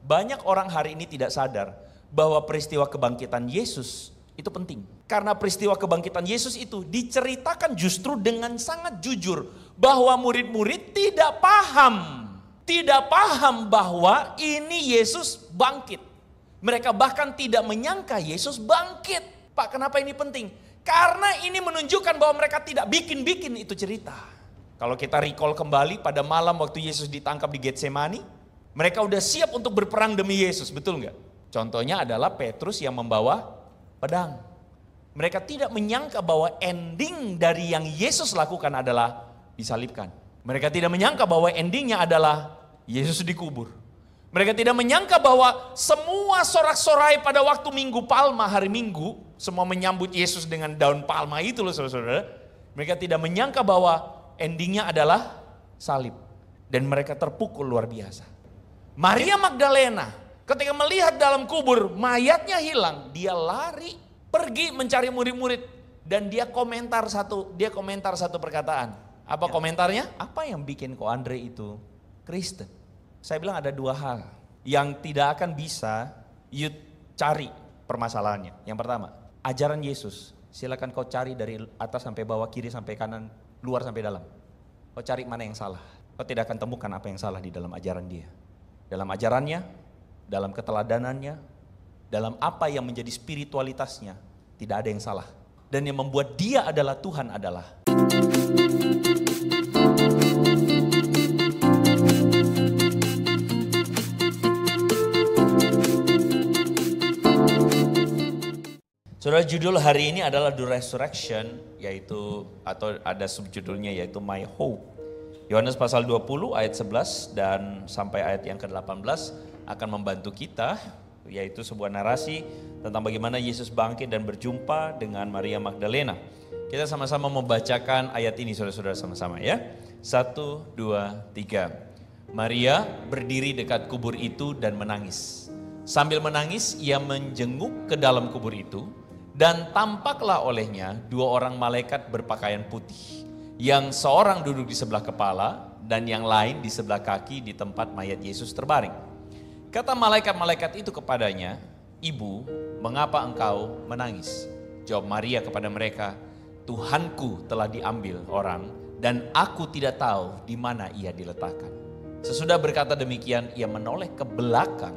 Banyak orang hari ini tidak sadar bahwa peristiwa kebangkitan Yesus itu penting. Karena peristiwa kebangkitan Yesus itu diceritakan justru dengan sangat jujur. Bahwa murid-murid tidak paham. Tidak paham bahwa ini Yesus bangkit. Mereka bahkan tidak menyangka Yesus bangkit. Pak, kenapa ini penting? Karena ini menunjukkan bahwa mereka tidak bikin-bikin itu cerita. Kalau kita recall kembali pada malam waktu Yesus ditangkap di Getsemani, mereka udah siap untuk berperang demi Yesus, betul nggak? Contohnya adalah Petrus yang membawa pedang. Mereka tidak menyangka bahwa ending dari yang Yesus lakukan adalah disalibkan. Mereka tidak menyangka bahwa endingnya adalah Yesus dikubur. Mereka tidak menyangka bahwa semua sorak-sorai pada waktu Minggu Palma, hari Minggu, semua menyambut Yesus dengan daun palma itu loh saudara-saudara. Mereka tidak menyangka bahwa endingnya adalah salib. Dan mereka terpukul luar biasa. Maria Magdalena ketika melihat dalam kubur mayatnya hilang, dia lari pergi mencari murid-murid dan dia komentar satu perkataan. Apa komentarnya? Apa yang bikin kok Andre itu Kristen? Saya bilang ada dua hal yang tidak akan bisa you cari permasalahannya. Yang pertama, ajaran Yesus. Silakan kau cari dari atas sampai bawah, kiri sampai kanan, luar sampai dalam. Kau cari mana yang salah. Kau tidak akan temukan apa yang salah di dalam ajaran dia. Dalam ajarannya, dalam keteladanannya, dalam apa yang menjadi spiritualitasnya, tidak ada yang salah. Dan yang membuat dia adalah Tuhan adalah Saudara, judul hari ini adalah The Resurrection, yaitu atau ada subjudulnya yaitu My Hope. Yohanes pasal 20 ayat 11 dan sampai ayat yang ke-18 akan membantu kita, yaitu sebuah narasi tentang bagaimana Yesus bangkit dan berjumpa dengan Maria Magdalena. Kita sama-sama membacakan ayat ini saudara-saudara sama-sama ya. 1, 2, 3. Maria berdiri dekat kubur itu dan menangis. Sambil menangis ia menjenguk ke dalam kubur itu. Dan tampaklah olehnya dua orang malaikat berpakaian putih. Yang seorang duduk di sebelah kepala dan yang lain di sebelah kaki di tempat mayat Yesus terbaring. Kata malaikat-malaikat itu kepadanya, "Ibu, mengapa engkau menangis?" Jawab Maria kepada mereka, "Tuhanku telah diambil orang dan aku tidak tahu di mana ia diletakkan." Sesudah berkata demikian, ia menoleh ke belakang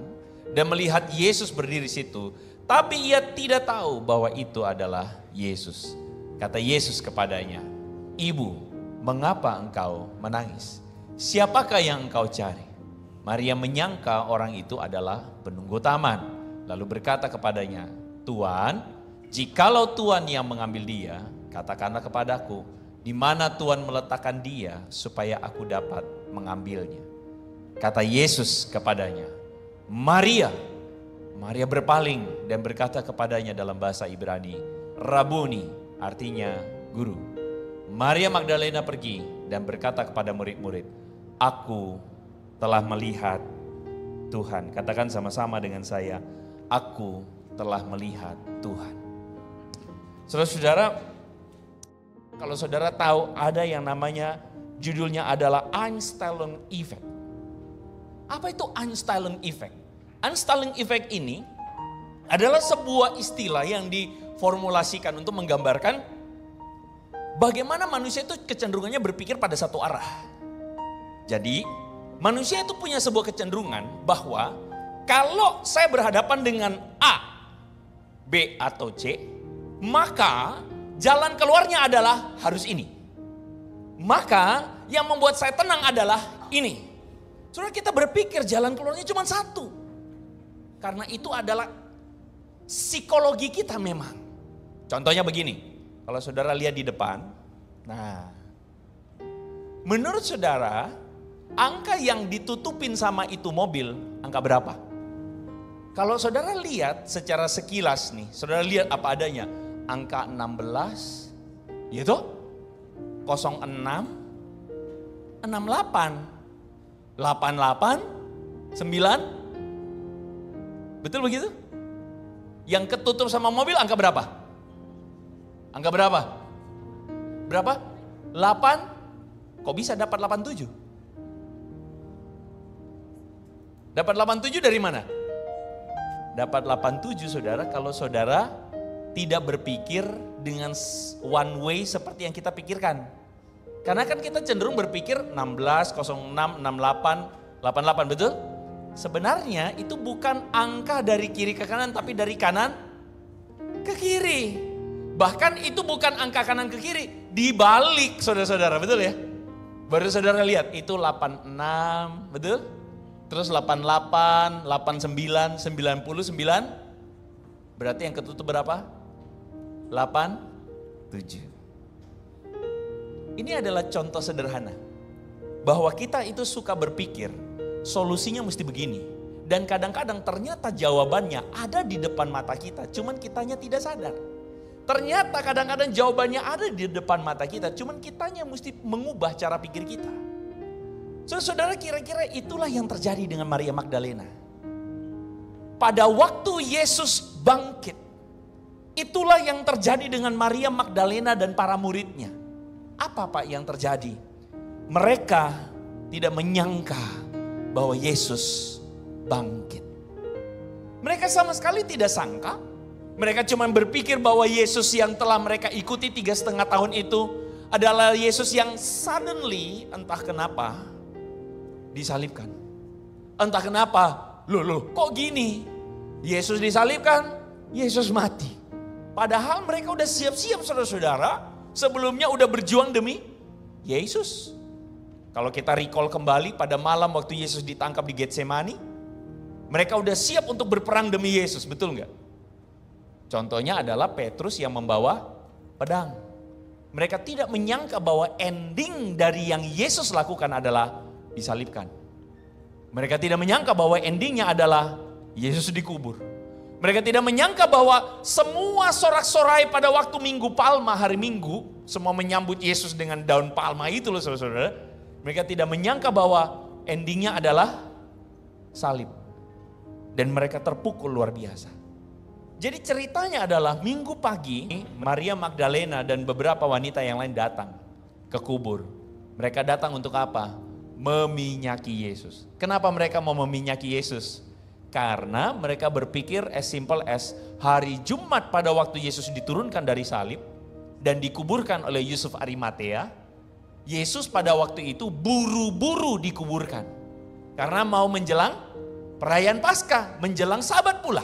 dan melihat Yesus berdiri situ. Tapi ia tidak tahu bahwa itu adalah Yesus. Kata Yesus kepadanya, "Ibu, mengapa engkau menangis? Siapakah yang engkau cari?" Maria menyangka orang itu adalah penunggu taman. Lalu berkata kepadanya, "Tuan, jikalau Tuan yang mengambil dia, katakanlah kepadaku, di mana Tuan meletakkan dia supaya aku dapat mengambilnya." Kata Yesus kepadanya, "Maria." Maria berpaling dan berkata kepadanya dalam bahasa Ibrani, "Rabuni," artinya guru. Maria Magdalena pergi dan berkata kepada murid-murid, "Aku telah melihat Tuhan." Katakan sama-sama dengan saya, "Aku telah melihat Tuhan." Saudara-saudara, kalau saudara tahu ada yang namanya judulnya adalah Einstein Effect. Apa itu Einstein Effect? Einstein Effect ini adalah sebuah istilah yang diformulasikan untuk menggambarkan bagaimana manusia itu kecenderungannya berpikir pada satu arah. Jadi manusia itu punya sebuah kecenderungan bahwa kalau saya berhadapan dengan A, B atau C, maka jalan keluarnya adalah harus ini. Maka yang membuat saya tenang adalah ini. Saudara, kita berpikir jalan keluarnya cuma satu. Karena itu adalah psikologi kita memang. Contohnya begini, kalau saudara lihat di depan, nah, menurut saudara, angka yang ditutupin sama itu mobil, angka berapa? Kalau saudara lihat secara sekilas nih, saudara lihat apa adanya, angka 16, gitu, 06, 68, 88, 9, betul begitu? Yang ketutup sama mobil angka berapa? Angka berapa? Berapa? 8? Kok bisa dapat 87? Dapat 87 dari mana? Dapat 87 saudara kalau saudara tidak berpikir dengan one way seperti yang kita pikirkan. Karena kan kita cenderung berpikir 16, 06, 68, 88, betul? Sebenarnya itu bukan angka dari kiri ke kanan tapi dari kanan ke kiri. Bahkan itu bukan angka kanan ke kiri, dibalik saudara-saudara, betul ya? Baru saudara lihat itu 86, betul? Terus 88, 89, 99. Berarti yang ketutup berapa? 87. Ini adalah contoh sederhana. Bahwa kita itu suka berpikir solusinya mesti begini. Dan kadang-kadang ternyata jawabannya ada di depan mata kita. Cuman kitanya tidak sadar. Ternyata kadang-kadang jawabannya ada di depan mata kita. Cuman kitanya mesti mengubah cara pikir kita. Saudara, kira-kira itulah yang terjadi dengan Maria Magdalena. Pada waktu Yesus bangkit, itulah yang terjadi dengan Maria Magdalena dan para muridnya. Apa Pak yang terjadi? Mereka tidak menyangka bahwa Yesus bangkit. Mereka sama sekali tidak sangka. Mereka cuma berpikir bahwa Yesus yang telah mereka ikuti 3,5 tahun itu adalah Yesus yang suddenly entah kenapa disalibkan. Entah kenapa, loh kok gini? Yesus disalibkan, Yesus mati. Padahal mereka udah siap-siap saudara-saudara, sebelumnya udah berjuang demi Yesus. Kalau kita recall kembali pada malam waktu Yesus ditangkap di Getsemani, mereka udah siap untuk berperang demi Yesus, betul nggak? Contohnya adalah Petrus yang membawa pedang. Mereka tidak menyangka bahwa ending dari yang Yesus lakukan adalah disalibkan. Mereka tidak menyangka bahwa endingnya adalah Yesus dikubur. Mereka tidak menyangka bahwa semua sorak-sorai pada waktu Minggu Palma, hari Minggu, semua menyambut Yesus dengan daun palma itu loh saudara-saudara. Mereka tidak menyangka bahwa endingnya adalah salib. Dan mereka terpukul luar biasa. Jadi ceritanya adalah Minggu pagi Maria Magdalena dan beberapa wanita yang lain datang ke kubur. Mereka datang untuk apa? Meminyaki Yesus. Kenapa mereka mau meminyaki Yesus? Karena mereka berpikir as simple as hari Jumat pada waktu Yesus diturunkan dari salib dan dikuburkan oleh Yusuf Arimatea. Yesus pada waktu itu buru-buru dikuburkan. Karena mau menjelang perayaan Paskah, menjelang Sabat pula.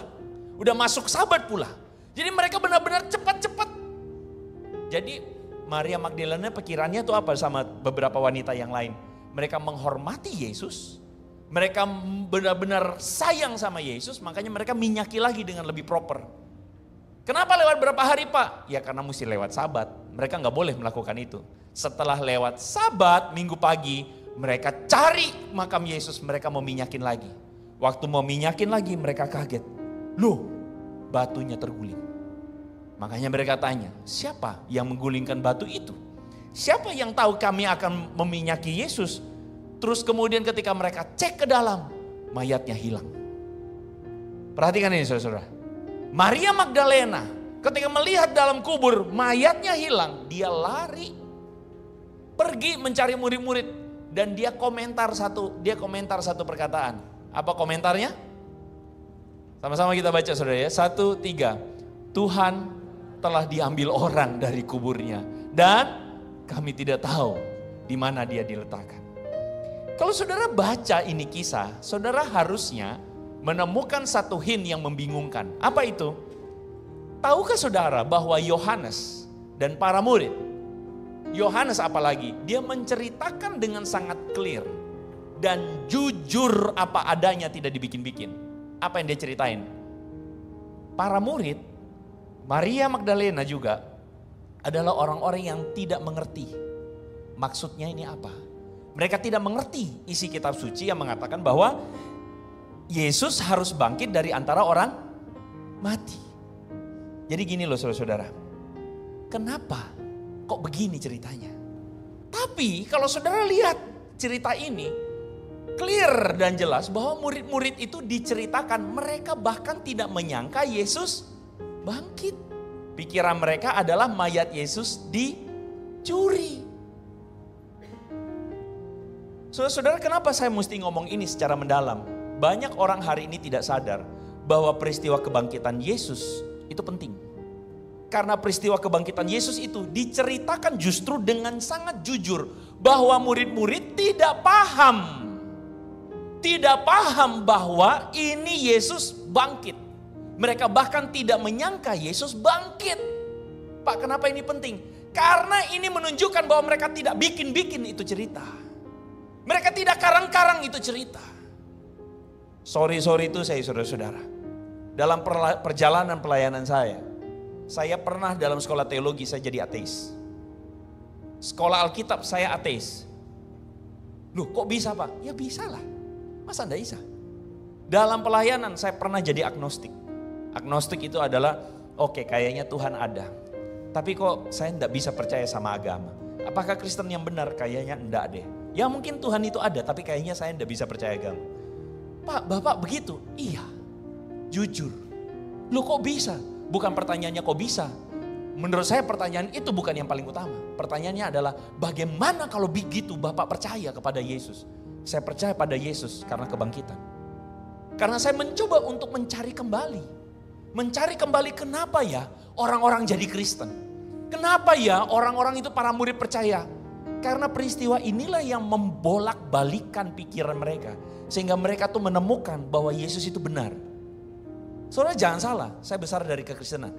Udah masuk Sabat pula. Jadi mereka benar-benar cepat-cepat. Jadi Maria Magdalena pikirannya tuh apa sama beberapa wanita yang lain. Mereka menghormati Yesus. Mereka benar-benar sayang sama Yesus. Makanya mereka minyaki lagi dengan lebih proper. Kenapa lewat berapa hari Pak? Ya karena mesti lewat Sabat. Mereka gak boleh melakukan itu. Setelah lewat Sabat minggu pagi. Mereka cari makam Yesus. Mereka mau minyakin lagi. Waktu mau minyakin lagi mereka kaget. Loh, batunya terguling. Makanya mereka tanya, siapa yang menggulingkan batu itu? Siapa yang tahu kami akan meminyaki Yesus? Terus kemudian ketika mereka cek ke dalam, mayatnya hilang. Perhatikan ini saudara-saudara. Maria Magdalena ketika melihat dalam kubur mayatnya hilang, dia lari. Pergi mencari murid-murid dan dia komentar satu perkataan. Apa komentarnya? Sama-sama kita baca saudara ya. 1, 3. Tuhan telah diambil orang dari kuburnya. Dan kami tidak tahu di mana dia diletakkan. Kalau saudara baca ini kisah, saudara harusnya menemukan satu hint yang membingungkan. Apa itu? Tahukah saudara bahwa Yohanes dan para murid, Yohanes apalagi, dia menceritakan dengan sangat clear. Dan jujur apa adanya, tidak dibikin-bikin. Apa yang dia ceritain? Para murid, Maria Magdalena juga adalah orang-orang yang tidak mengerti. Maksudnya ini apa? Mereka tidak mengerti isi kitab suci yang mengatakan bahwa Yesus harus bangkit dari antara orang mati. Jadi gini loh saudara-saudara. Kenapa kok begini ceritanya? Tapi kalau saudara lihat cerita ini, clear dan jelas bahwa murid-murid itu diceritakan mereka bahkan tidak menyangka Yesus bangkit. Pikiran mereka adalah mayat Yesus dicuri. Saudara-saudara, kenapa saya mesti ngomong ini secara mendalam? banyak orang hari ini tidak sadar bahwa peristiwa kebangkitan Yesus itu penting. Karena peristiwa kebangkitan Yesus itu diceritakan justru dengan sangat jujur bahwa murid-murid tidak paham. Tidak paham bahwa ini Yesus bangkit. Mereka bahkan tidak menyangka Yesus bangkit. Pak, kenapa ini penting? Karena ini menunjukkan bahwa mereka tidak bikin-bikin itu cerita. Mereka tidak karang-karang itu cerita. Sorry itu saya saudara-saudara. Dalam perjalanan pelayanan saya pernah dalam sekolah teologi saya jadi ateis. Sekolah Alkitab saya ateis. Loh kok bisa Pak? Ya bisa lah. Masa enggak bisa? Dalam pelayanan saya pernah jadi agnostik. Agnostik itu adalah oke, kayaknya Tuhan ada. Tapi kok saya enggak bisa percaya sama agama. Apakah Kristen yang benar? Kayaknya enggak deh. Ya mungkin Tuhan itu ada tapi kayaknya saya enggak bisa percaya agama. Pak, Bapak begitu? Iya. Jujur. Loh kok bisa? Bukan pertanyaannya kok bisa. Menurut saya pertanyaan itu bukan yang paling utama. Pertanyaannya adalah bagaimana kalau begitu Bapak percaya kepada Yesus? Saya percaya pada Yesus karena kebangkitan. Karena saya mencoba untuk mencari kembali. Mencari kembali kenapa ya orang-orang jadi Kristen. Kenapa ya orang-orang itu para murid percaya. Karena peristiwa inilah yang membolak-balikan pikiran mereka. Sehingga mereka tuh menemukan bahwa Yesus itu benar. Saudara jangan salah, saya besar dari kekristenan.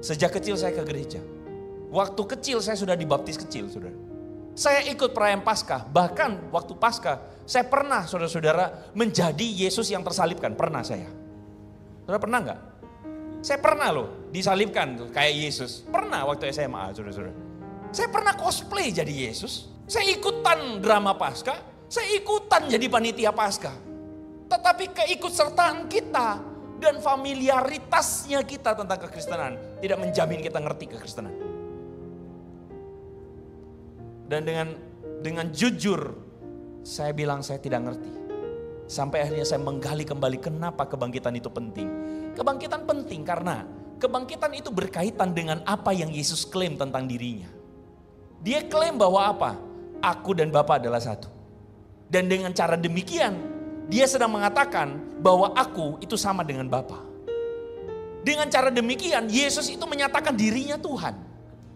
Sejak kecil saya ke gereja. Waktu kecil saya sudah dibaptis kecil, saudara. Saya ikut perayaan Paskah, bahkan waktu Paskah saya pernah saudara-saudara menjadi Yesus yang tersalibkan, pernah saya. Saudara pernah enggak? Saya pernah loh disalibkan tuh kayak Yesus, pernah waktu SMA saudara-saudara. Saya pernah cosplay jadi Yesus, saya ikutan drama Paskah, saya ikutan jadi panitia Paskah. Tetapi keikutsertaan kita dan familiaritasnya kita tentang kekristenan tidak menjamin kita ngerti kekristenan. Dan dengan jujur saya bilang saya tidak ngerti. Sampai akhirnya saya menggali kembali kenapa kebangkitan itu penting. Kebangkitan penting karena kebangkitan itu berkaitan dengan apa yang Yesus klaim tentang dirinya. Dia klaim bahwa apa? Aku dan Bapa adalah satu. Dan dengan cara demikian dia sedang mengatakan bahwa aku itu sama dengan Bapa. Dengan cara demikian Yesus itu menyatakan dirinya Tuhan.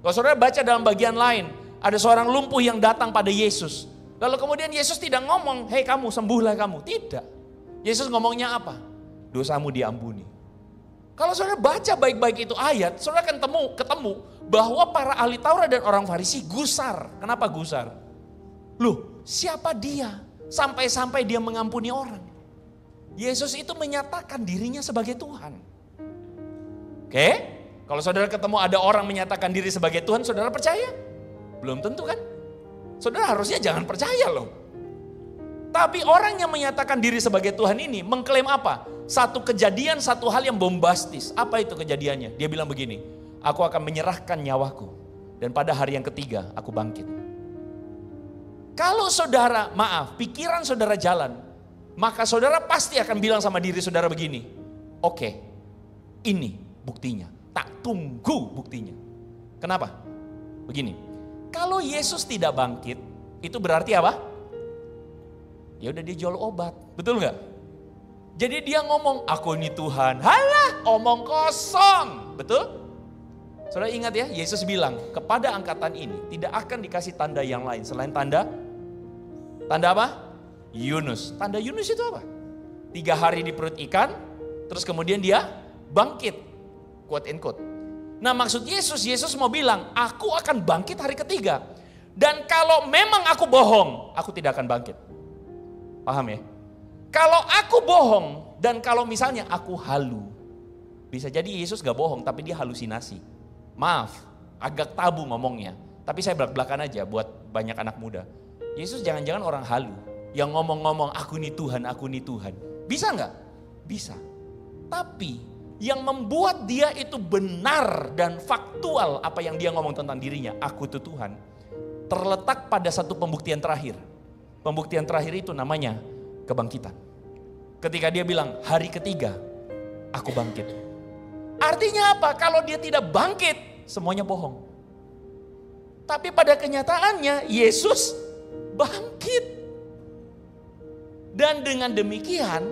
Kalau saudara baca dalam bagian lain, ada seorang lumpuh yang datang pada Yesus. Lalu kemudian Yesus tidak ngomong, hei kamu sembuhlah kamu. Tidak. Yesus ngomongnya apa? Dosamu diampuni. Kalau saudara baca baik-baik itu ayat, saudara akan ketemu bahwa para ahli Taurat dan orang Farisi gusar. Kenapa gusar? Loh, siapa dia? Sampai-sampai dia mengampuni orang. Yesus itu menyatakan dirinya sebagai Tuhan. Oke? Kalau saudara ketemu ada orang menyatakan diri sebagai Tuhan, saudara percaya? Belum tentu kan? Saudara harusnya jangan percaya loh. Tapi orang yang menyatakan diri sebagai Tuhan ini mengklaim apa? Satu kejadian, satu hal yang bombastis. Apa itu kejadiannya? Dia bilang begini, aku akan menyerahkan nyawaku dan pada hari yang ketiga aku bangkit. Kalau saudara, maaf, pikiran saudara jalan, maka saudara pasti akan bilang sama diri saudara begini, oke, ini buktinya, tak tunggu buktinya. Kenapa? Begini, kalau Yesus tidak bangkit, itu berarti apa? Ya udah dia jual obat, betul nggak? Jadi dia ngomong, aku ini Tuhan, halah, omong kosong, betul? Saudara ingat ya, Yesus bilang kepada angkatan ini tidak akan dikasih tanda yang lain selain tanda apa? Yunus. Tanda Yunus itu apa? 3 hari di perut ikan, terus kemudian dia bangkit, quote and quote. Nah maksud Yesus mau bilang, aku akan bangkit hari ketiga. Dan kalau memang aku bohong, aku tidak akan bangkit. Paham ya? Kalau aku bohong, dan kalau misalnya aku halu, bisa jadi Yesus gak bohong, tapi dia halusinasi. Maaf, agak tabu ngomongnya. Tapi saya belak-belakan aja buat banyak anak muda. Yesus jangan-jangan orang halu, yang ngomong-ngomong, aku nih Tuhan, aku nih Tuhan. Bisa gak? Bisa. Tapi yang membuat dia itu benar dan faktual apa yang dia ngomong tentang dirinya, aku itu Tuhan, terletak pada satu pembuktian terakhir. Pembuktian terakhir itu namanya kebangkitan. Ketika dia bilang hari ketiga aku bangkit. Artinya apa? Kalau dia tidak bangkit semuanya bohong. Tapi pada kenyataannya Yesus bangkit. Dan dengan demikian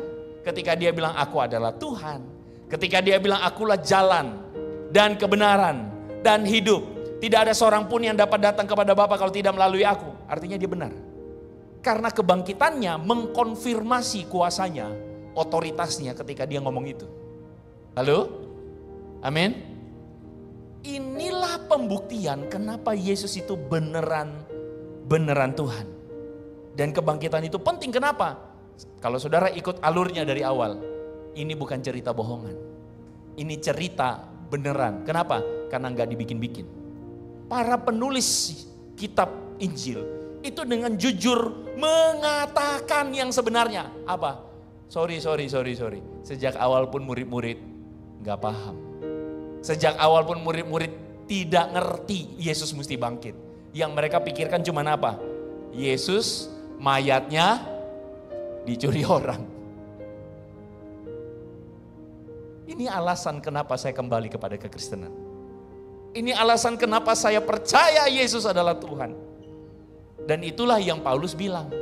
Ketika dia bilang aku adalah Tuhan. Ketika dia bilang akulah jalan dan kebenaran dan hidup. Tidak ada seorang pun yang dapat datang kepada Bapa kalau tidak melalui aku. Artinya dia benar. Karena kebangkitannya mengkonfirmasi kuasanya, otoritasnya ketika dia ngomong itu. Halo? Amin? Inilah pembuktian kenapa Yesus itu beneran Tuhan. Dan kebangkitan itu penting, kenapa? Kalau saudara ikut alurnya dari awal, ini bukan cerita bohongan. Ini cerita beneran. Kenapa? Karena nggak dibikin-bikin. Para penulis kitab Injil itu dengan jujur mengatakan yang sebenarnya. Apa? Sorry. Sejak awal pun murid-murid nggak paham. Sejak awal pun murid-murid tidak ngerti Yesus mesti bangkit. Yang mereka pikirkan cuma apa? Yesus mayatnya dicuri orang. Ini alasan kenapa saya kembali kepada kekristenan. Ini alasan kenapa saya percaya Yesus adalah Tuhan. Dan itulah yang Paulus bilang.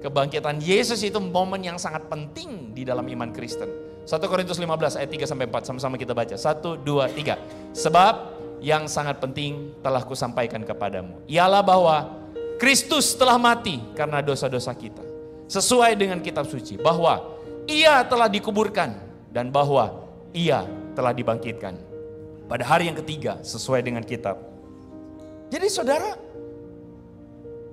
Kebangkitan Yesus itu momen yang sangat penting di dalam iman Kristen. 1 Korintus 15 ayat 3-4 sama-sama kita baca. 1, 2, 3. Sebab yang sangat penting telah kusampaikan kepadamu. Ialah bahwa Kristus telah mati karena dosa-dosa kita. Sesuai dengan kitab suci. Bahwa ia telah dikuburkan dan bahwa ia telah dibangkitkan pada hari yang ketiga sesuai dengan kitab. Jadi saudara,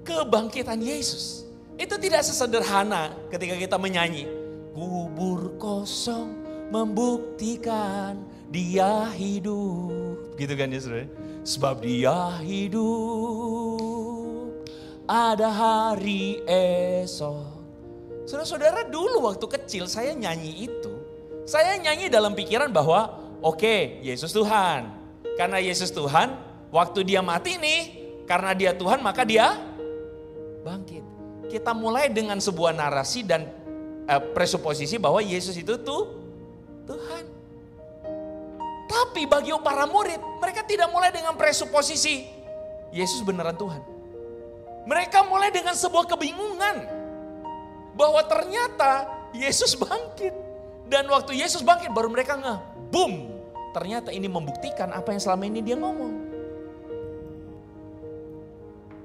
kebangkitan Yesus itu tidak sesederhana ketika kita menyanyi kubur kosong membuktikan dia hidup, gitu kan ya saudara? Sebab dia hidup, ada hari esok. Saudara-saudara, dulu waktu kecil saya nyanyi itu. Saya nyanyi dalam pikiran bahwa oke, Yesus Tuhan. Karena Yesus Tuhan, waktu dia mati nih, karena dia Tuhan maka dia bangkit. Kita mulai dengan sebuah narasi dan presuposisi bahwa Yesus itu Tuhan. Tapi bagi para murid, mereka tidak mulai dengan presuposisi Yesus beneran Tuhan. Mereka mulai dengan sebuah kebingungan bahwa ternyata Yesus bangkit. Dan waktu Yesus bangkit baru mereka boom. Ternyata ini membuktikan apa yang selama ini dia ngomong.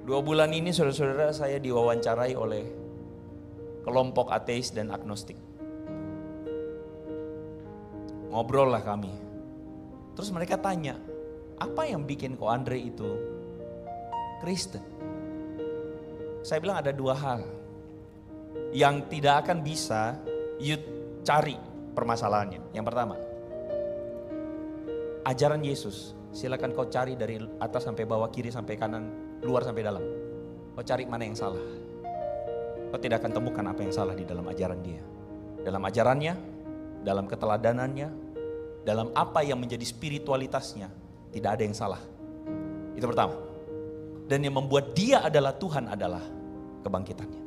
2 bulan ini saudara-saudara saya diwawancarai oleh kelompok ateis dan agnostik. Ngobrol lah kami. Terus mereka tanya, apa yang bikin Ko Andre itu Kristen? Saya bilang ada 2 hal yang tidak akan bisa you cari permasalahannya. Yang pertama, ajaran Yesus. Silakan kau cari dari atas sampai bawah, kiri sampai kanan, luar sampai dalam. Kau cari mana yang salah. Kau tidak akan temukan apa yang salah di dalam ajaran dia. Dalam ajarannya, dalam keteladanannya, dalam apa yang menjadi spiritualitasnya, tidak ada yang salah. Itu pertama. Dan yang membuat dia adalah Tuhan adalah kebangkitannya.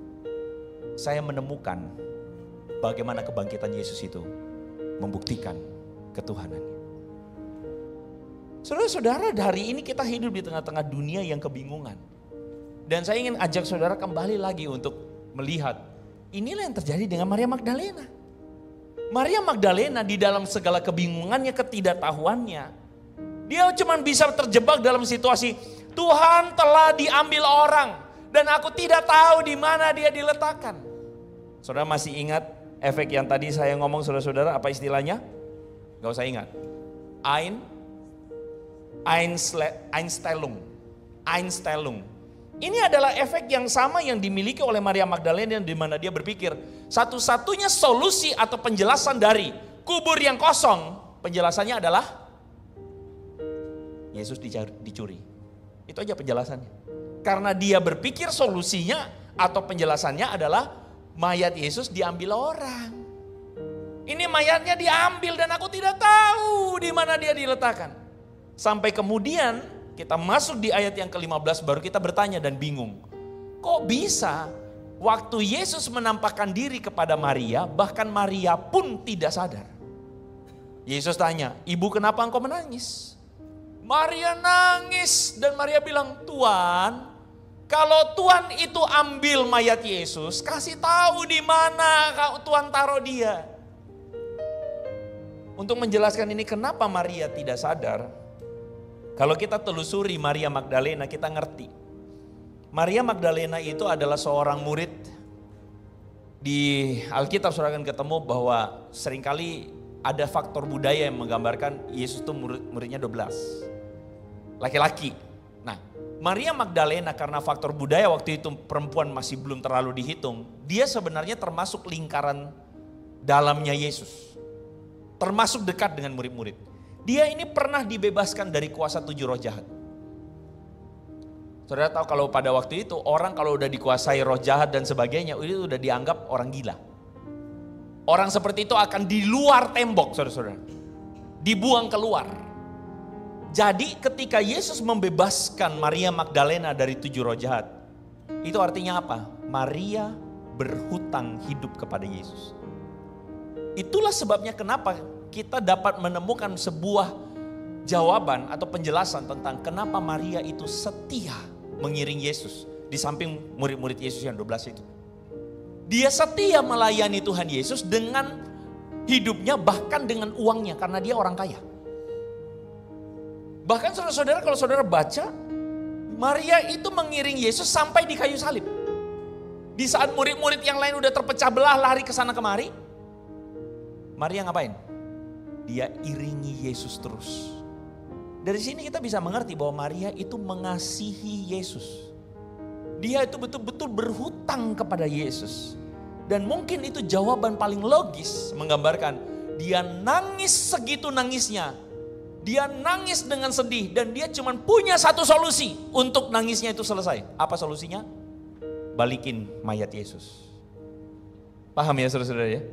Saya menemukan bagaimana kebangkitan Yesus itu membuktikan ketuhanannya. Saudara-saudara, hari ini kita hidup di tengah-tengah dunia yang kebingungan. Dan saya ingin ajak saudara kembali lagi untuk melihat inilah yang terjadi dengan Maria Magdalena. Maria Magdalena di dalam segala kebingungannya, ketidaktahuannya, dia cuma bisa terjebak dalam situasi Tuhan telah diambil orang dan aku tidak tahu di mana dia diletakkan. Saudara masih ingat efek yang tadi saya ngomong saudara-saudara, apa istilahnya? Gak usah ingat. Einstellung. Ini adalah efek yang sama yang dimiliki oleh Maria Magdalena, di mana dia berpikir satu-satunya solusi atau penjelasan dari kubur yang kosong, penjelasannya adalah Yesus dicuri. Itu aja penjelasannya. Karena dia berpikir solusinya atau penjelasannya adalah mayat Yesus diambil orang. Ini mayatnya diambil dan aku tidak tahu di mana dia diletakkan. Sampai kemudian kita masuk di ayat yang ke-15 baru kita bertanya dan bingung. Kok bisa waktu Yesus menampakkan diri kepada Maria, bahkan Maria pun tidak sadar. Yesus tanya, ibu kenapa engkau menangis? Maria nangis dan Maria bilang, Tuhan, kalau Tuhan itu ambil mayat Yesus, kasih tahu di mana Tuhan taruh dia. Untuk menjelaskan ini kenapa Maria tidak sadar, kalau kita telusuri Maria Magdalena kita ngerti. Maria Magdalena itu adalah seorang murid. Di Alkitab saudara akan ketemu bahwa seringkali ada faktor budaya yang menggambarkan Yesus itu muridnya 12. Laki-laki. Nah, Maria Magdalena karena faktor budaya waktu itu perempuan masih belum terlalu dihitung. Dia sebenarnya termasuk lingkaran dalamnya Yesus. Termasuk dekat dengan murid-murid. Dia ini pernah dibebaskan dari kuasa 7 roh jahat. Saudara tahu kalau pada waktu itu orang kalau udah dikuasai roh jahat dan sebagainya itu udah dianggap orang gila. Orang seperti itu akan di luar tembok saudara-saudara. Dibuang keluar. Jadi ketika Yesus membebaskan Maria Magdalena dari 7 roh jahat. Itu artinya apa? Maria berhutang hidup kepada Yesus. Itulah sebabnya kenapa kita dapat menemukan sebuah jawaban atau penjelasan tentang kenapa Maria itu setia mengiring Yesus. Di samping murid-murid Yesus yang 12 itu. Dia setia melayani Tuhan Yesus dengan hidupnya bahkan dengan uangnya karena dia orang kaya. Bahkan saudara-saudara kalau saudara baca, Maria itu mengiring Yesus sampai di kayu salib. Di saat murid-murid yang lain udah terpecah belah lari ke sana kemari, Maria ngapain? Dia iringi Yesus terus. Dari sini kita bisa mengerti bahwa Maria itu mengasihi Yesus. Dia itu betul-betul berhutang kepada Yesus. Dan mungkin itu jawaban paling logis menggambarkan dia nangis segitu nangisnya. Dia nangis dengan sedih dan dia cuma punya satu solusi untuk nangisnya itu selesai. Apa solusinya? Balikin mayat Yesus. Paham ya saudara-saudara ya?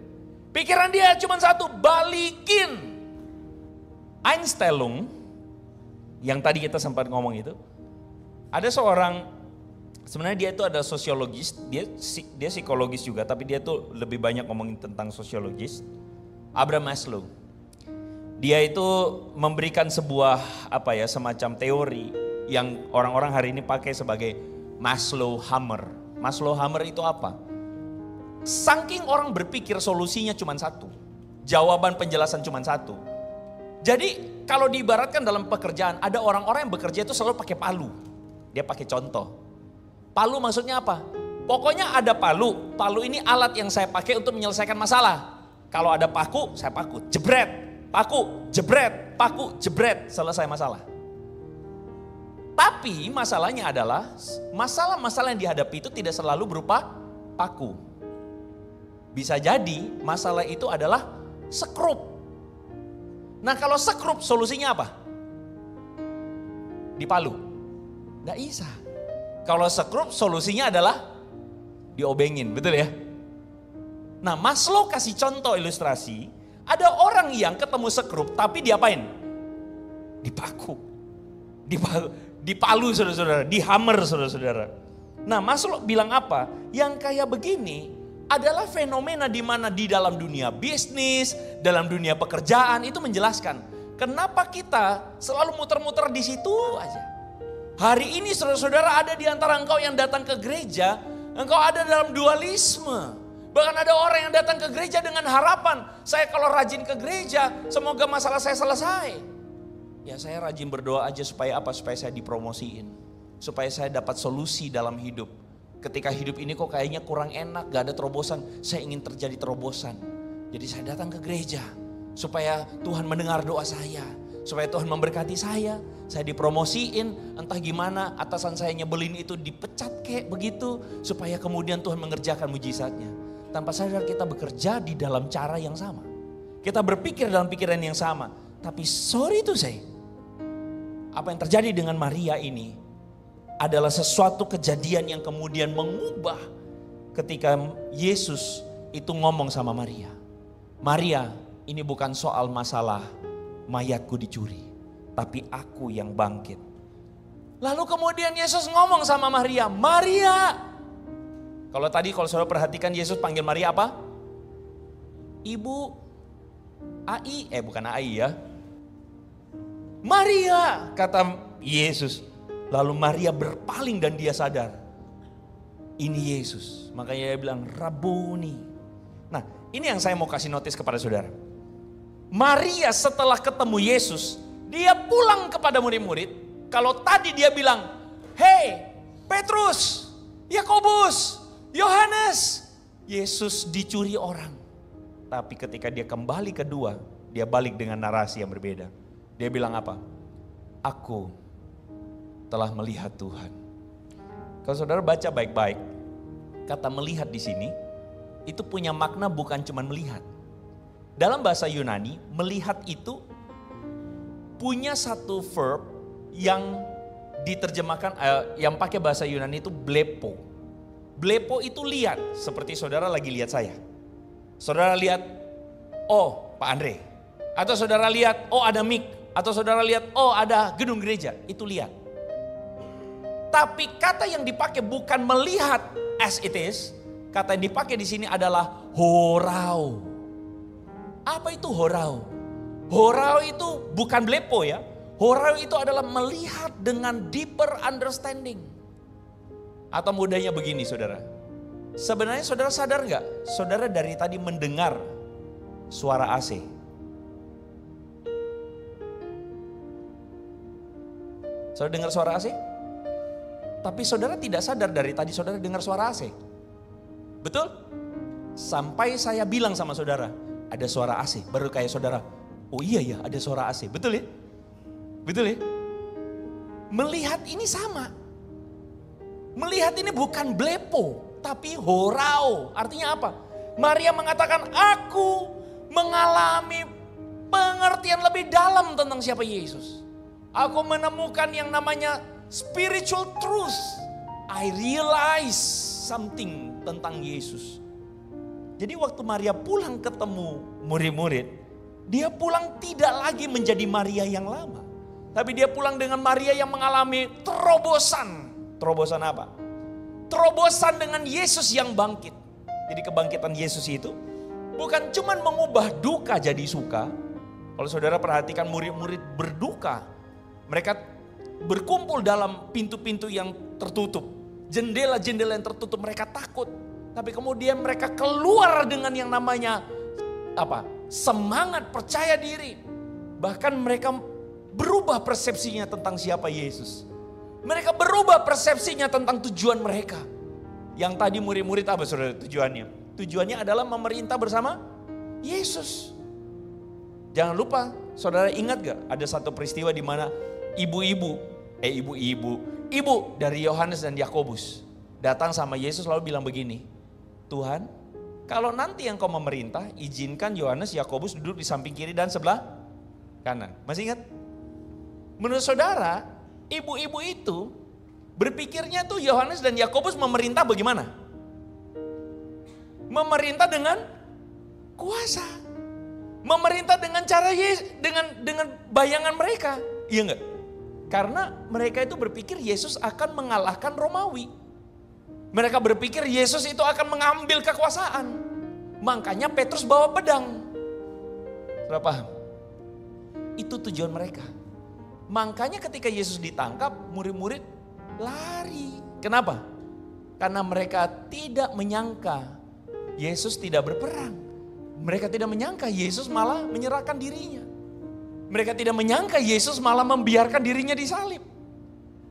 Pikiran dia cuma satu, balikin. Einstellung, yang tadi kita sempat ngomong itu, ada seorang, sebenarnya dia itu ada sosiologis, dia psikologis juga, tapi dia tuh lebih banyak ngomongin tentang sosiologis. Abraham Maslow. Dia itu memberikan sebuah semacam teori yang orang-orang hari ini pakai sebagai Maslow Hammer. Maslow Hammer itu apa? Saking orang berpikir solusinya cuma satu. Jawaban penjelasan cuma satu. Jadi kalau diibaratkan dalam pekerjaan ada orang-orang yang bekerja itu selalu pakai palu. Dia pakai contoh. Palu maksudnya apa? Pokoknya ada palu. Palu ini alat yang saya pakai untuk menyelesaikan masalah. Kalau ada paku, saya paku. Jebret. Paku, jebret, paku, jebret, selesai masalah. Tapi masalahnya adalah masalah-masalah yang dihadapi itu tidak selalu berupa paku. Bisa jadi masalah itu adalah sekrup. Nah kalau sekrup solusinya apa? Dipalu. Nggak bisa. Kalau sekrup solusinya adalah diobengin, betul ya? Nah Maslow kasih contoh ilustrasi. Ada orang yang ketemu sekrup tapi diapain? Dipaku. Dipalu saudara-saudara, dihammer saudara-saudara. Nah Maslow bilang apa? Yang kayak begini adalah fenomena di mana di dalam dunia bisnis, dalam dunia pekerjaan itu menjelaskan. Kenapa kita selalu muter-muter di situ aja. Hari ini saudara-saudara ada di antara engkau yang datang ke gereja, engkau ada dalam dualisme. Bahkan ada orang yang datang ke gereja dengan harapan, saya kalau rajin ke gereja, semoga masalah saya selesai. Ya saya rajin berdoa aja supaya apa? Supaya saya dipromosiin. Supaya saya dapat solusi dalam hidup. Ketika hidup ini kok kayaknya kurang enak, gak ada terobosan. Saya ingin terjadi terobosan. Jadi saya datang ke gereja. Supaya Tuhan mendengar doa saya. Supaya Tuhan memberkati saya dipromosiin, entah gimana atasan saya nyebelin itu dipecat kayak begitu. Supaya kemudian Tuhan mengerjakan mujizatnya. Tanpa sadar kita bekerja di dalam cara yang sama. Kita berpikir dalam pikiran yang sama. Tapi sorry to say, apa yang terjadi dengan Maria ini adalah sesuatu kejadian yang kemudian mengubah ketika Yesus itu ngomong sama Maria. Maria, ini bukan soal masalah mayatku dicuri, tapi aku yang bangkit. Lalu kemudian Yesus ngomong sama Maria, Maria. Kalau tadi kalau saudara perhatikan Yesus panggil Maria apa? Ibu Ai, bukan Ai ya. Maria, kata Yesus. Lalu Maria berpaling dan dia sadar. Ini Yesus. Makanya dia bilang Rabuni. Nah ini yang saya mau kasih notis kepada saudara. Maria setelah ketemu Yesus, dia pulang kepada murid-murid. Kalau tadi dia bilang, "Hei, Petrus, Yakobus, Yohanes," Yesus dicuri orang. Tapi ketika dia kembali kedua, dia balik dengan narasi yang berbeda. Dia bilang apa? "Aku telah melihat Tuhan." Kalau saudara baca baik-baik, kata melihat di sini itu punya makna bukan cuma melihat. Dalam bahasa Yunani, melihat itu punya satu verb yang diterjemahkan, yang pakai bahasa Yunani itu blepo. Blepo itu lihat, seperti saudara lagi lihat saya. Saudara lihat, oh Pak Andre. Atau saudara lihat, oh ada mic. Atau saudara lihat, oh ada gedung gereja. Itu lihat. Tapi kata yang dipakai bukan melihat as it is. Kata yang dipakai di sini adalah horau. Apa itu horau? Horau itu bukan blepo ya. Horau itu adalah melihat dengan deeper understanding. Atau mudahnya begini saudara. Sebenarnya saudara sadar nggak? Saudara dari tadi mendengar suara AC. Saudara dengar suara AC? Tapi saudara tidak sadar dari tadi saudara dengar suara AC. Betul? Sampai saya bilang sama saudara, ada suara AC. Baru kayak saudara, oh iya ya ada suara AC. Betul ya? Betul ya? Melihat ini sama. Melihat ini bukan blepo, tapi horau. Artinya apa? Maria mengatakan, aku mengalami pengertian lebih dalam tentang siapa Yesus. Aku menemukan yang namanya spiritual truth. I realize something tentang Yesus. Jadi waktu Maria pulang ketemu murid-murid, dia pulang tidak lagi menjadi Maria yang lama. Tapi dia pulang dengan Maria yang mengalami terobosan. Terobosan apa? Terobosan dengan Yesus yang bangkit. Jadi kebangkitan Yesus itu bukan cuma mengubah duka jadi suka. Kalau saudara perhatikan murid-murid berduka. Mereka berkumpul dalam pintu-pintu yang tertutup. Jendela-jendela yang tertutup, mereka takut. Tapi kemudian mereka keluar dengan yang namanya apa? Semangat, percaya diri. Bahkan mereka berubah persepsinya tentang siapa Yesus. Mereka berubah persepsinya tentang tujuan mereka. Yang tadi murid-murid apa saudara tujuannya? Tujuannya adalah memerintah bersama Yesus. Jangan lupa, saudara ingat gak ada satu peristiwa di mana ibu dari Yohanes dan Yakobus datang sama Yesus lalu bilang begini, Tuhan, kalau nanti yang kau memerintah, izinkan Yohanes, Yakobus duduk di samping kiri dan sebelah kanan. Masih ingat? Menurut saudara, ibu-ibu itu berpikirnya tuh Yohanes dan Yakobus memerintah bagaimana? Memerintah dengan kuasa. Memerintah dengan cara dengan bayangan mereka. Iya enggak? Karena mereka itu berpikir Yesus akan mengalahkan Romawi. Mereka berpikir Yesus itu akan mengambil kekuasaan. Makanya Petrus bawa pedang. Sudah paham? Itu tujuan mereka. Makanya ketika Yesus ditangkap, murid-murid lari. Kenapa? Karena mereka tidak menyangka Yesus tidak berperang. Mereka tidak menyangka Yesus malah menyerahkan dirinya. Mereka tidak menyangka Yesus malah membiarkan dirinya disalib.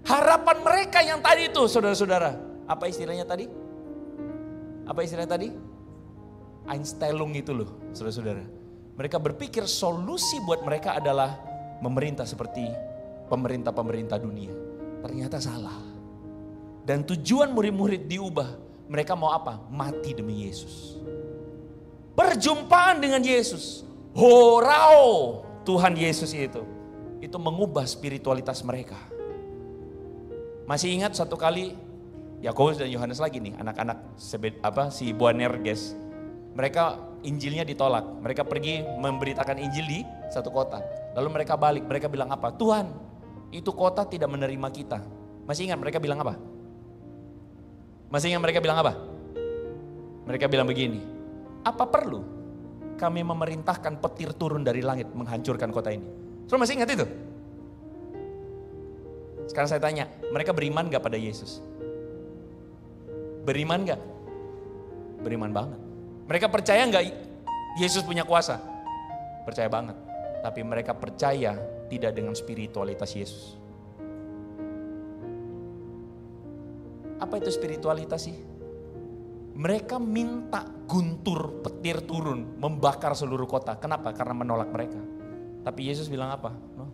Harapan mereka yang tadi itu, saudara-saudara. Apa istilahnya tadi? Apa istilahnya tadi? Einstellung itu loh, saudara-saudara. Mereka berpikir solusi buat mereka adalah memerintah seperti pemerintah-pemerintah dunia. Ternyata salah. Dan tujuan murid-murid diubah. Mereka mau apa? Mati demi Yesus. Perjumpaan dengan Yesus. Horau Tuhan Yesus itu mengubah spiritualitas mereka. Masih ingat satu kali Yakobus dan Yohanes lagi nih, anak-anak si Boanerges. Mereka Injilnya ditolak. Mereka pergi memberitakan Injil di satu kota. Lalu mereka balik, mereka bilang apa? Tuhan, itu kota tidak menerima kita. Masih ingat mereka bilang apa? Masih ingat mereka bilang apa? Mereka bilang begini, apa perlu kami memerintahkan petir turun dari langit menghancurkan kota ini? Saudara masih ingat itu? Sekarang saya tanya, mereka beriman gak pada Yesus? Beriman gak? Beriman banget. Mereka percaya gak Yesus punya kuasa? Percaya banget. Tapi mereka percaya tidak dengan spiritualitas Yesus. Apa itu spiritualitas sih? Mereka minta guntur petir turun, membakar seluruh kota. Kenapa? Karena menolak mereka. Tapi Yesus bilang apa? No.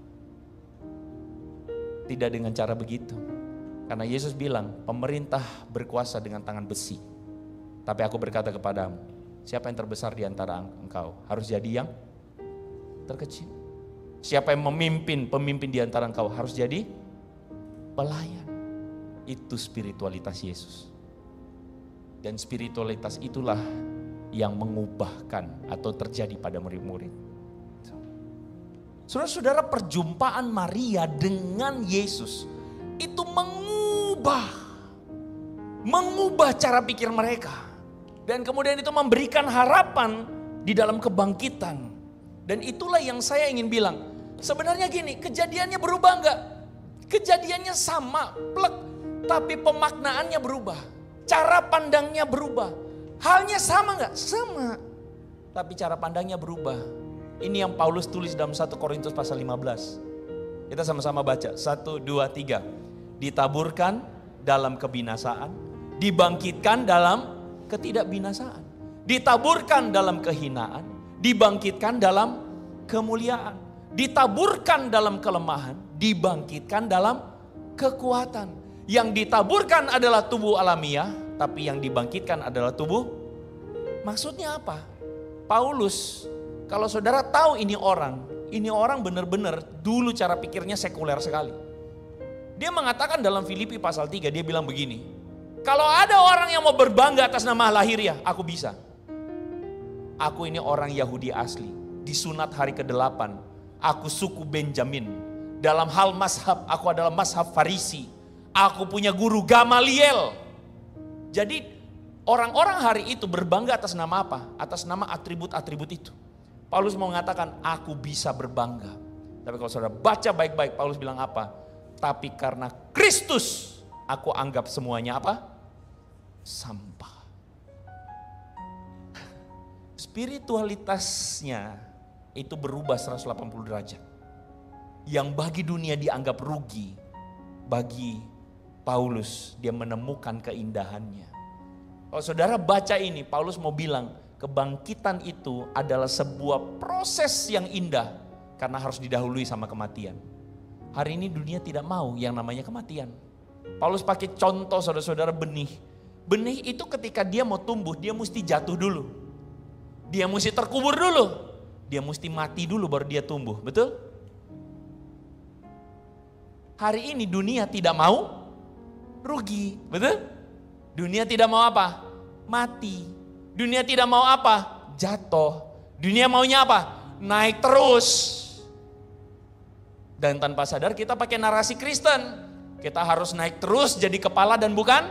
Tidak dengan cara begitu. Karena Yesus bilang, pemerintah berkuasa dengan tangan besi. Tapi aku berkata kepadamu, siapa yang terbesar di antara engkau? Harus jadi yang terkecil. Siapa yang memimpin, pemimpin di antara engkau harus jadi pelayan. Itu spiritualitas Yesus. Dan spiritualitas itulah yang mengubahkan atau terjadi pada murid-murid. Saudara-saudara, perjumpaan Maria dengan Yesus itu mengubah cara pikir mereka. Dan kemudian itu memberikan harapan di dalam kebangkitan. Dan itulah yang saya ingin bilang. Sebenarnya gini, kejadiannya berubah enggak? Kejadiannya sama, plek, tapi pemaknaannya berubah. Cara pandangnya berubah. Halnya sama enggak? Sama. Tapi cara pandangnya berubah. Ini yang Paulus tulis dalam 1 Korintus pasal 15. Kita sama-sama baca. 1, 2, 3. Ditaburkan dalam kebinasaan. Dibangkitkan dalam ketidakbinasaan. Ditaburkan dalam kehinaan. Dibangkitkan dalam kemuliaan. Ditaburkan dalam kelemahan. Dibangkitkan dalam kekuatan. Yang ditaburkan adalah tubuh alamiah. Tapi yang dibangkitkan adalah tubuh. Maksudnya apa? Paulus, kalau saudara tahu ini orang benar-benar dulu cara pikirnya sekuler sekali. Dia mengatakan dalam Filipi pasal 3, dia bilang begini. Kalau ada orang yang mau berbangga atas nama lahiriah, aku bisa. Aku ini orang Yahudi asli, disunat hari ke-8. Aku suku Benjamin. Dalam hal mazhab, aku adalah mazhab Farisi. Aku punya guru Gamaliel. Jadi orang-orang hari itu berbangga atas nama apa? Atas nama atribut-atribut itu. Paulus mau mengatakan, aku bisa berbangga. Tapi kalau saudara baca baik-baik, Paulus bilang apa? Tapi karena Kristus, aku anggap semuanya apa? Sampah. Spiritualitasnya itu berubah 180 derajat. Yang bagi dunia dianggap rugi, bagi Paulus dia menemukan keindahannya. Kalau saudara baca ini, Paulus mau bilang kebangkitan itu adalah sebuah proses yang indah karena harus didahului sama kematian. Hari ini dunia tidak mau yang namanya kematian. Paulus pakai contoh saudara-saudara benih. Benih itu ketika dia mau tumbuh, dia mesti jatuh dulu. Dia mesti terkubur dulu. Dia mesti mati dulu baru dia tumbuh, betul? Hari ini dunia tidak mau rugi, betul? Dunia tidak mau apa? Mati. Dunia tidak mau apa? Jatuh. Dunia maunya apa? Naik terus. Dan tanpa sadar kita pakai narasi Kristen. Kita harus naik terus jadi kepala dan bukan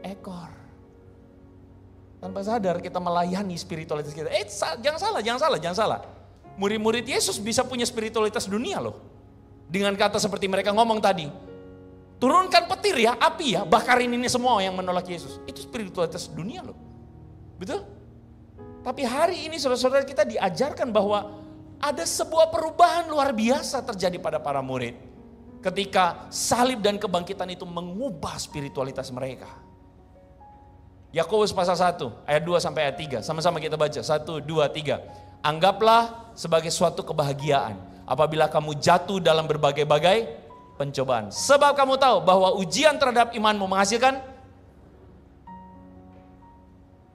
ekor. Tanpa sadar kita melayani spiritualitas kita. Jangan salah. Murid-murid Yesus bisa punya spiritualitas dunia loh. Dengan kata seperti mereka ngomong tadi. Turunkan petir ya, api ya, bakarin ini semua yang menolak Yesus. Itu spiritualitas dunia loh. Betul? Tapi hari ini saudara-saudara kita diajarkan bahwa ada sebuah perubahan luar biasa terjadi pada para murid. Ketika salib dan kebangkitan itu mengubah spiritualitas mereka. Yakobus pasal 1 ayat 2 sampai ayat 3. Sama-sama kita baca. 1, 2, 3. Anggaplah sebagai suatu kebahagiaan apabila kamu jatuh dalam berbagai-bagai pencobaan. Sebab kamu tahu bahwa ujian terhadap imanmu menghasilkan.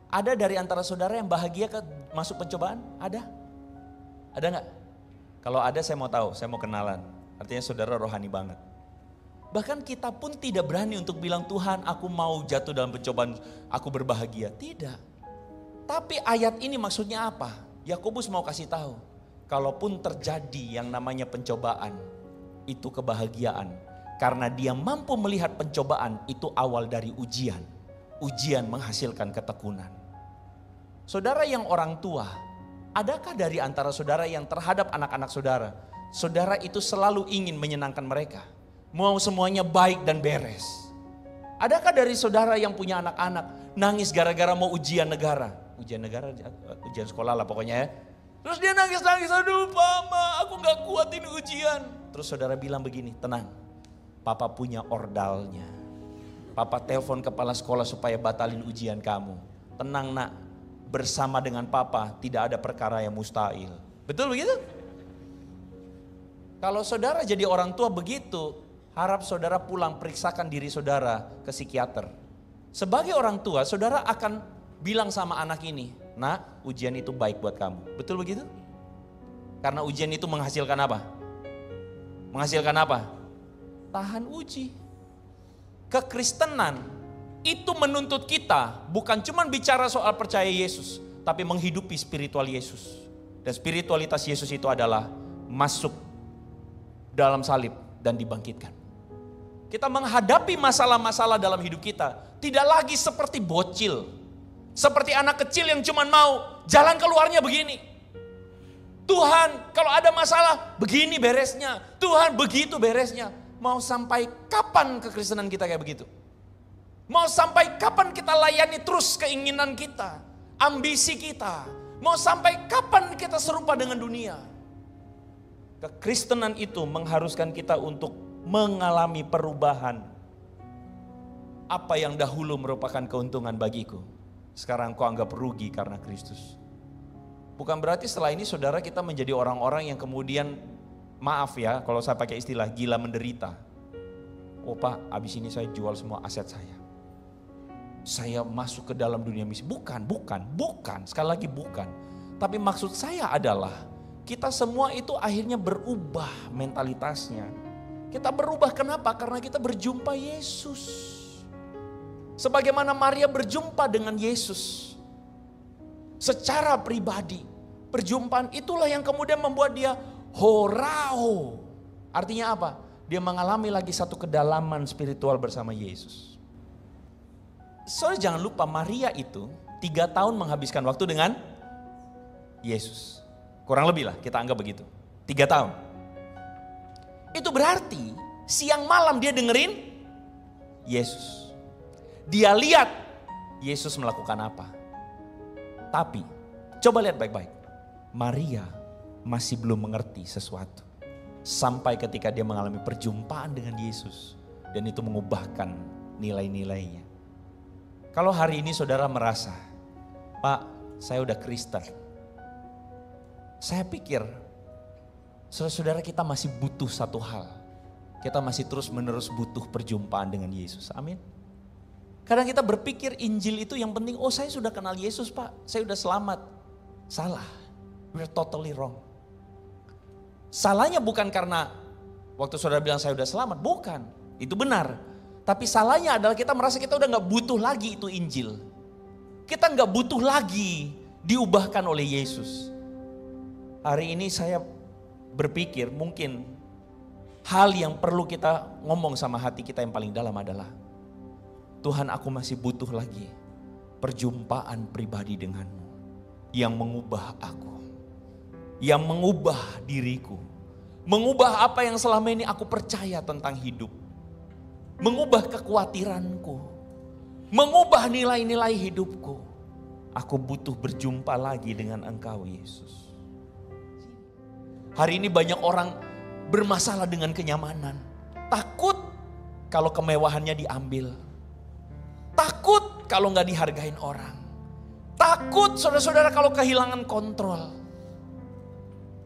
Ada dari antara saudara yang bahagia masuk pencobaan? Ada? Ada enggak? Kalau ada saya mau tahu, saya mau kenalan. Artinya saudara rohani banget. Bahkan kita pun tidak berani untuk bilang Tuhan aku mau jatuh dalam pencobaan, aku berbahagia. Tidak. Tapi ayat ini maksudnya apa? Yakobus mau kasih tahu. Kalaupun terjadi yang namanya pencobaan, itu kebahagiaan. Karena dia mampu melihat pencobaan itu awal dari ujian. Ujian menghasilkan ketekunan. Saudara yang orang tua, adakah dari antara saudara yang terhadap anak-anak saudara, saudara itu selalu ingin menyenangkan mereka? Mau semuanya baik dan beres. Adakah dari saudara yang punya anak-anak nangis gara-gara mau ujian negara? Ujian negara, ujian sekolah lah pokoknya ya. Terus dia nangis-nangis, aduh Mama, aku gak kuatin ujian. Terus saudara bilang begini, tenang, Papa punya ordalnya. Papa telepon kepala sekolah supaya batalin ujian kamu. Tenang nak, bersama dengan Papa tidak ada perkara yang mustahil. Betul begitu? Kalau saudara jadi orang tua begitu, harap saudara pulang periksakan diri saudara ke psikiater. Sebagai orang tua, saudara akan bilang sama anak ini, nak, ujian itu baik buat kamu. Betul begitu? Karena ujian itu menghasilkan apa? Menghasilkan apa? Tahan uji. Kekristenan itu menuntut kita bukan cuma bicara soal percaya Yesus, tapi menghidupi spiritual Yesus. Dan spiritualitas Yesus itu adalah masuk dalam salib dan dibangkitkan. Kita menghadapi masalah-masalah dalam hidup kita tidak lagi seperti bocil, seperti anak kecil yang cuma mau jalan keluarnya begini. Tuhan, kalau ada masalah begini beresnya. Tuhan, begitu beresnya. Mau sampai kapan kekristenan kita kayak begitu? Mau sampai kapan kita layani terus keinginan kita, ambisi kita? Mau sampai kapan kita serupa dengan dunia? Kekristenan itu mengharuskan kita untuk mengalami perubahan. Apa yang dahulu merupakan keuntungan bagiku, sekarang kau anggap rugi karena Kristus. Bukan berarti setelah ini saudara kita menjadi orang-orang yang kemudian, maaf ya kalau saya pakai istilah gila menderita. Oh Pak, abis ini saya jual semua aset saya. Saya masuk ke dalam dunia misi. Bukan. Sekali lagi bukan. Tapi maksud saya adalah kita semua itu akhirnya berubah mentalitasnya. Kita berubah kenapa? Karena kita berjumpa Yesus. Sebagaimana Maria berjumpa dengan Yesus secara pribadi. Perjumpaan itulah yang kemudian membuat dia horao. Artinya apa? Dia mengalami lagi satu kedalaman spiritual bersama Yesus. Soalnya jangan lupa Maria itu 3 tahun menghabiskan waktu dengan Yesus. Kurang lebih lah kita anggap begitu. 3 tahun. Itu berarti siang malam dia dengerin Yesus. Dia lihat Yesus melakukan apa. Tapi coba lihat baik-baik. Maria masih belum mengerti sesuatu. Sampai ketika dia mengalami perjumpaan dengan Yesus. Dan itu mengubahkan nilai-nilainya. Kalau hari ini saudara merasa, Pak, saya udah Kristen. Saya pikir saudara-saudara kita masih butuh satu hal. Kita masih terus-menerus butuh perjumpaan dengan Yesus. Amin. Kadang kita berpikir Injil itu yang penting, oh saya sudah kenal Yesus Pak, saya sudah selamat. Salah, we're totally wrong. Salahnya bukan karena waktu saudara bilang saya sudah selamat, bukan. Itu benar. Tapi salahnya adalah kita merasa kita udah gak butuh lagi itu Injil. Kita gak butuh lagi diubahkan oleh Yesus. Hari ini saya berpikir mungkin hal yang perlu kita ngomong sama hati kita yang paling dalam adalah, Tuhan, aku masih butuh lagi perjumpaan pribadi denganmu yang mengubah aku, yang mengubah diriku, mengubah apa yang selama ini aku percaya tentang hidup, mengubah kekhawatiranku, mengubah nilai-nilai hidupku. Aku butuh berjumpa lagi dengan Engkau Yesus. Hari ini banyak orang bermasalah dengan kenyamanan, takut kalau kemewahannya diambil. Takut kalau gak dihargain orang. Takut saudara-saudara kalau kehilangan kontrol.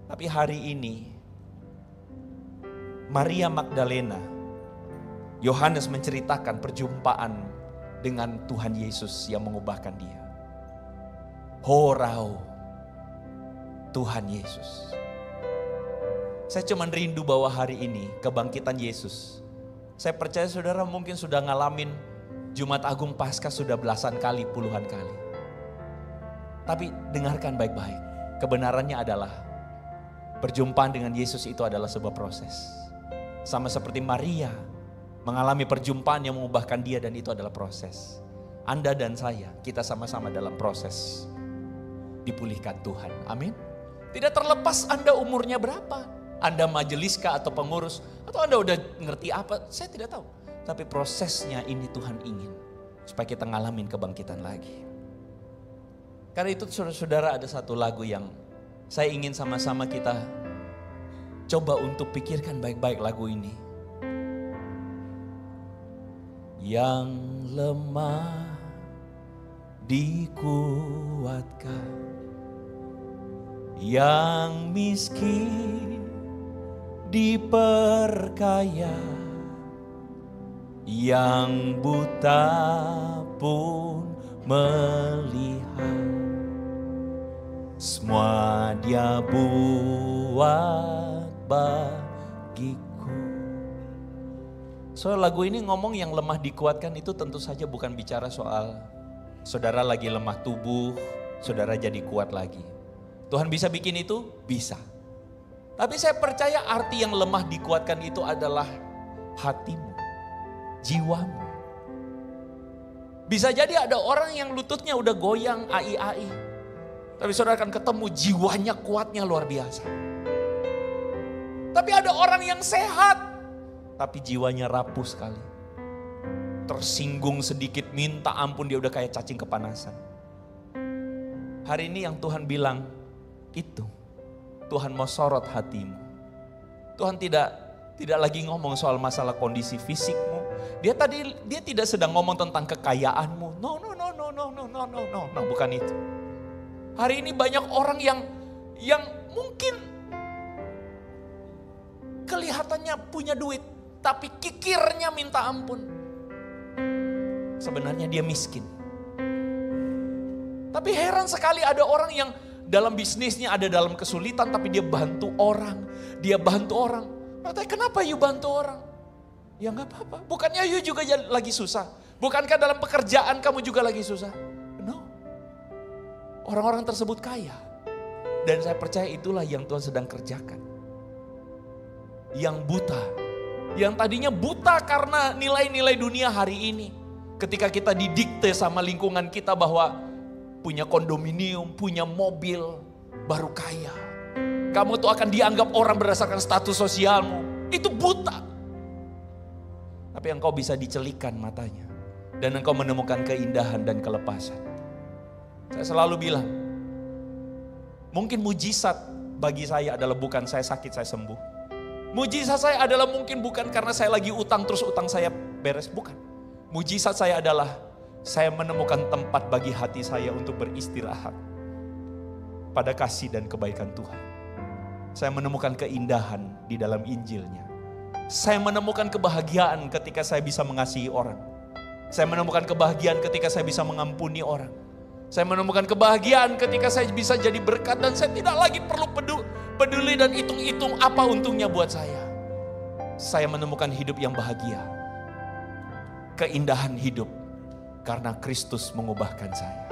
Tapi hari ini Maria Magdalena, Yohanes menceritakan perjumpaan dengan Tuhan Yesus yang mengubahkan dia. Horau Tuhan Yesus. Saya cuma rindu bahwa hari ini kebangkitan Yesus. Saya percaya saudara mungkin sudah ngalamin Jumat Agung Paskah sudah belasan kali, puluhan kali. Tapi dengarkan baik-baik. Kebenarannya adalah perjumpaan dengan Yesus itu adalah sebuah proses. Sama seperti Maria mengalami perjumpaan yang mengubahkan dia dan itu adalah proses. Anda dan saya, kita sama-sama dalam proses dipulihkan Tuhan. Amin. Tidak terlepas Anda umurnya berapa. Anda majeliskah atau pengurus. Atau Anda udah ngerti apa, saya tidak tahu. Tapi prosesnya ini Tuhan ingin. Supaya kita ngalamin kebangkitan lagi. Karena itu saudara-saudara ada satu lagu yang Saya ingin sama-sama kita coba untuk pikirkan baik-baik lagu ini. Yang lemah dikuatkan, yang miskin diperkaya, yang buta pun melihat. Semua Dia buat bagiku. Soal lagu ini ngomong yang lemah dikuatkan itu tentu saja bukan bicara soal saudara lagi lemah tubuh, saudara jadi kuat lagi. Tuhan bisa bikin itu? Bisa. Tapi saya percaya arti yang lemah dikuatkan itu adalah hatimu, jiwamu. Bisa jadi ada orang yang lututnya udah goyang ai-ai. Tapi saudara akan ketemu jiwanya kuatnya luar biasa. Tapi ada orang yang sehat, tapi jiwanya rapuh sekali. Tersinggung sedikit, minta ampun, dia udah kayak cacing kepanasan. Hari ini yang Tuhan bilang, itu Tuhan mau sorot hatimu. Tuhan tidak lagi ngomong soal masalah kondisi fisikmu. Dia tidak sedang ngomong tentang kekayaanmu. No, bukan itu. Hari ini banyak orang yang mungkin kelihatannya punya duit, tapi kikirnya minta ampun. Sebenarnya dia miskin. Tapi heran sekali ada orang yang dalam bisnisnya ada dalam kesulitan, tapi dia bantu orang. Katanya, kenapa you bantu orang? Ya gak apa-apa. Bukannya you juga lagi susah? Bukankah dalam pekerjaan kamu juga lagi susah? No. Orang-orang tersebut kaya. Dan saya percaya itulah yang Tuhan sedang kerjakan. Yang buta. Yang tadinya buta karena nilai-nilai dunia hari ini. Ketika kita didikte sama lingkungan kita bahwa punya kondominium, punya mobil, baru kaya. Kamu tuh akan dianggap orang berdasarkan status sosialmu. Itu buta. Tapi engkau bisa dicelikan matanya. Dan engkau menemukan keindahan dan kelepasan. Saya selalu bilang, mungkin mujizat bagi saya adalah bukan saya sakit, saya sembuh. Mujizat saya adalah mungkin bukan karena saya lagi utang terus utang saya beres, bukan. Mujizat saya adalah saya menemukan tempat bagi hati saya untuk beristirahat pada kasih dan kebaikan Tuhan. Saya menemukan keindahan di dalam Injilnya. Saya menemukan kebahagiaan ketika saya bisa mengasihi orang. Saya menemukan kebahagiaan ketika saya bisa mengampuni orang. Saya menemukan kebahagiaan ketika saya bisa jadi berkat dan saya tidak lagi perlu peduli dan hitung-hitung apa untungnya buat saya. Saya menemukan hidup yang bahagia. Keindahan hidup karena Kristus mengubahkan saya.